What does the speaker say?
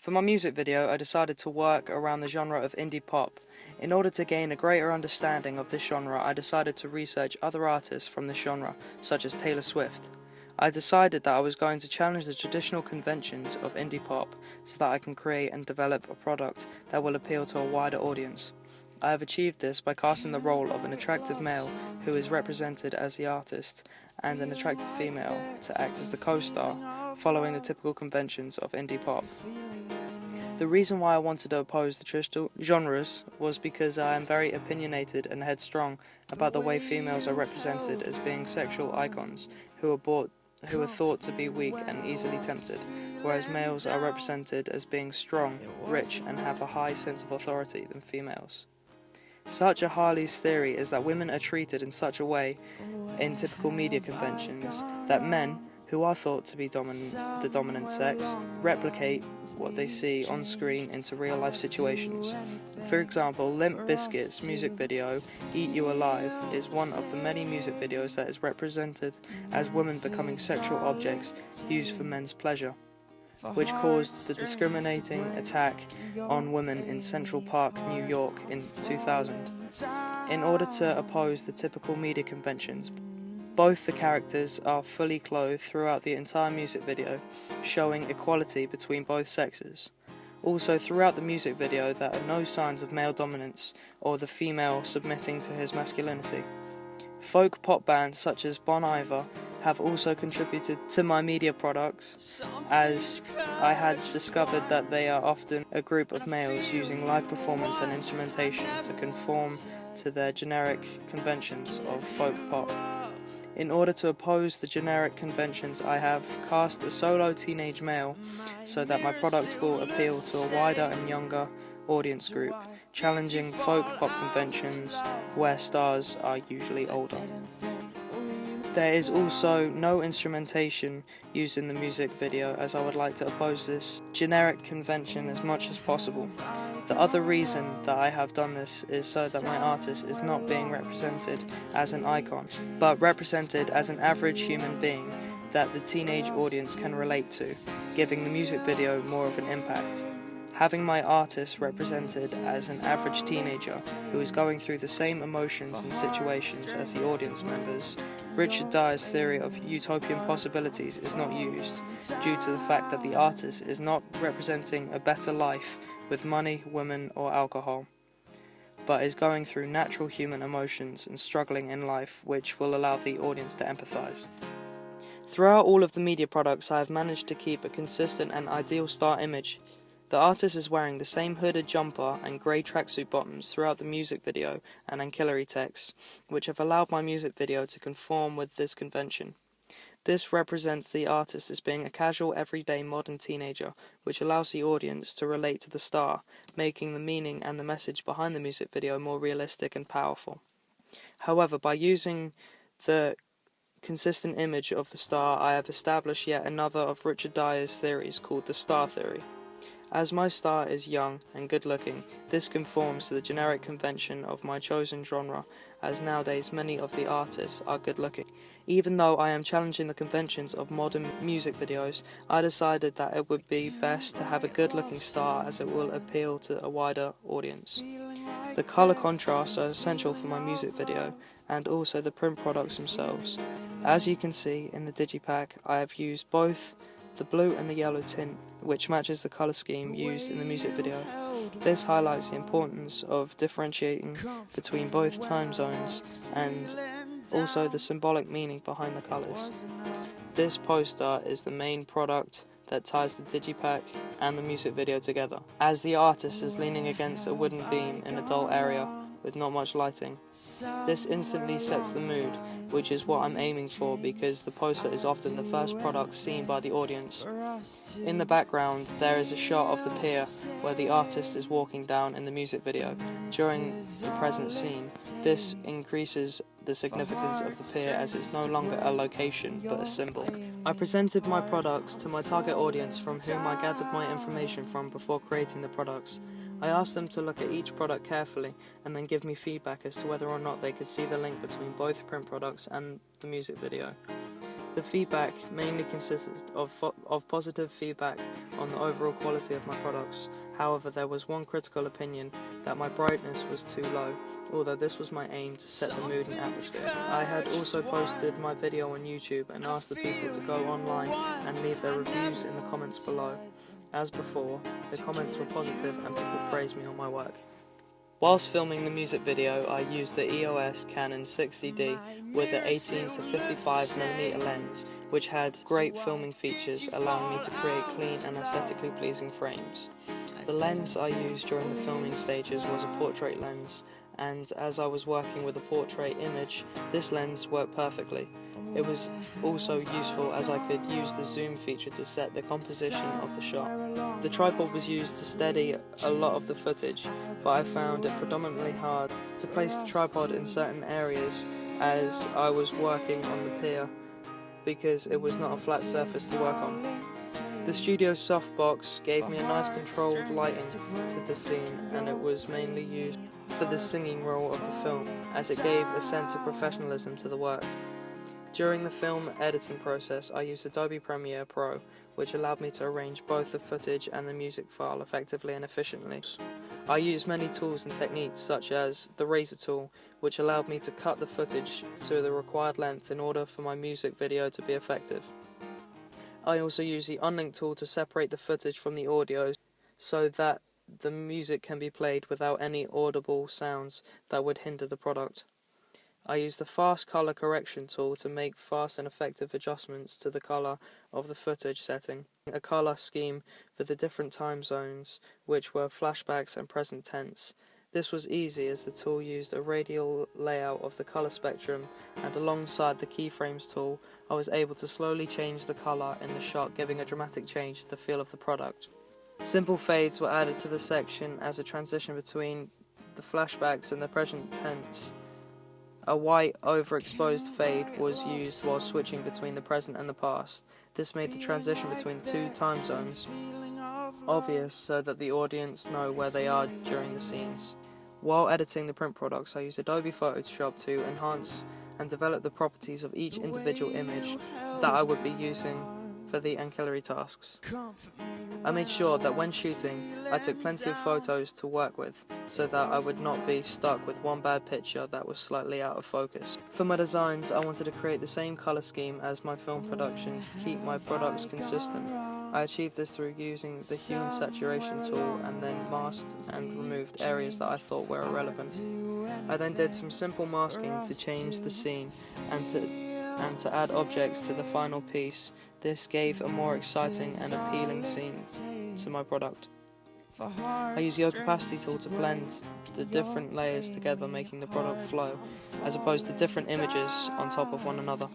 For my music video, I decided to work around the genre of indie pop. In order to gain a greater understanding of this genre, I decided to research other artists from this genre, such as Taylor Swift. I decided that I was going to challenge the traditional conventions of indie pop so that I can create and develop a product that will appeal to a wider audience. I have achieved this by casting the role of an attractive male who is represented as the artist and an attractive female to act as the co-star, following the typical conventions of indie pop. The reason why I wanted to oppose the traditional genres was because I am very opinionated and headstrong about the way females are represented as being sexual icons who are thought to be weak and easily tempted, whereas males are represented as being strong, rich, and have a high sense of authority than females. Such a Harley's theory is that women are treated in such a way in typical media conventions that men, who are thought to be the dominant sex, replicate what they see on screen into real-life situations. For example, Limp Bizkit's music video, Eat You Alive, is one of the many music videos that is represented as women becoming sexual objects used for men's pleasure, which caused the discriminating attack on women in Central Park, New York in 2000. In order to oppose the typical media conventions, both the characters are fully clothed throughout the entire music video, showing equality between both sexes. Also, throughout the music video, there are no signs of male dominance or the female submitting to his masculinity. Folk pop bands such as Bon Iver have also contributed to my media products, as I had discovered that they are often a group of males using live performance and instrumentation to conform to their generic conventions of folk pop. In order to oppose the generic conventions, I have cast a solo teenage male so that my product will appeal to a wider and younger audience group, challenging folk pop conventions where stars are usually older. There is also no instrumentation used in the music video, as I would like to oppose this generic convention as much as possible. The other reason that I have done this is so that my artist is not being represented as an icon, but represented as an average human being that the teenage audience can relate to, giving the music video more of an impact. Having my artist represented as an average teenager who is going through the same emotions and situations as the audience members, Richard Dyer's theory of utopian possibilities is not used, due to the fact that the artist is not representing a better life with money, women, or alcohol, but is going through natural human emotions and struggling in life, which will allow the audience to empathize. Throughout all of the media products, I have managed to keep a consistent and ideal star image. The artist is wearing the same hooded jumper and grey tracksuit bottoms throughout the music video and ancillary texts, which have allowed my music video to conform with this convention. This represents the artist as being a casual, everyday modern teenager, which allows the audience to relate to the star, making the meaning and the message behind the music video more realistic and powerful. However, by using the consistent image of the star, I have established yet another of Richard Dyer's theories called the star theory. As my star is young and good-looking, this conforms to the generic convention of my chosen genre, as nowadays many of the artists are good-looking. Even though I am challenging the conventions of modern music videos, I decided that it would be best to have a good-looking star, as it will appeal to a wider audience. The colour contrasts are essential for my music video, and also the print products themselves. As you can see in the digipack, I have used both the blue and the yellow tint, which matches the colour scheme used in the music video. This highlights the importance of differentiating between both time zones and also the symbolic meaning behind the colours. This poster is the main product that ties the digipack and the music video together, as the artist is leaning against a wooden beam in a dull area with not much lighting. This instantly sets the mood, which is what I'm aiming for, because the poster is often the first product seen by the audience. In the background, there is a shot of the pier where the artist is walking down in the music video during the present scene. This increases the significance of the pier, as it's no longer a location but a symbol. I presented my products to my target audience from whom I gathered my information from before creating the products. I asked them to look at each product carefully and then give me feedback as to whether or not they could see the link between both print products and the music video. The feedback mainly consisted of positive feedback on the overall quality of my products. However, there was one critical opinion that my brightness was too low, although this was my aim to set the mood and atmosphere. I had also posted my video on YouTube and asked the people to go online and leave their reviews in the comments below. As before, the comments were positive and people praised me on my work. Whilst filming the music video, I used the EOS Canon 60D with an 18 to 55mm lens, which had great filming features, allowing me to create clean and aesthetically pleasing frames. The lens I used during the filming stages was a portrait lens, and as I was working with a portrait image, this lens worked perfectly. It was also useful as I could use the zoom feature to set the composition of the shot. The tripod was used to steady a lot of the footage, but I found it predominantly hard to place the tripod in certain areas as I was working on the pier, because it was not a flat surface to work on. The studio softbox gave me a nice controlled lighting to the scene, and it was mainly used for the singing role of the film, as it gave a sense of professionalism to the work. During the film editing process, I used Adobe Premiere Pro, which allowed me to arrange both the footage and the music file effectively and efficiently. I used many tools and techniques such as the razor tool, which allowed me to cut the footage to the required length in order for my music video to be effective. I also use the unlink tool to separate the footage from the audio so that the music can be played without any audible sounds that would hinder the product. I use the fast color correction tool to make fast and effective adjustments to the color of the footage setting. A color scheme for the different time zones, which were flashbacks and present tense. This was easy as the tool used a radial layout of the color spectrum, and alongside the keyframes tool, I was able to slowly change the color in the shot, giving a dramatic change to the feel of the product. Simple fades were added to the section as a transition between the flashbacks and the present tense. A white overexposed fade was used while switching between the present and the past. This made the transition between the two time zones obvious so that the audience know where they are during the scenes. While editing the print products, I used Adobe Photoshop to enhance and develop the properties of each individual image that I would be using for the ancillary tasks. I made sure that when shooting, I took plenty of photos to work with, so that I would not be stuck with one bad picture that was slightly out of focus. For my designs, I wanted to create the same colour scheme as my film production to keep my products consistent. I achieved this through using the hue and saturation tool and then masked and removed areas that I thought were irrelevant. I then did some simple masking to change the scene and to add objects to the final piece. This gave a more exciting and appealing scene to my product. I used the opacity tool to blend the different layers together, making the product flow, as opposed to different images on top of one another.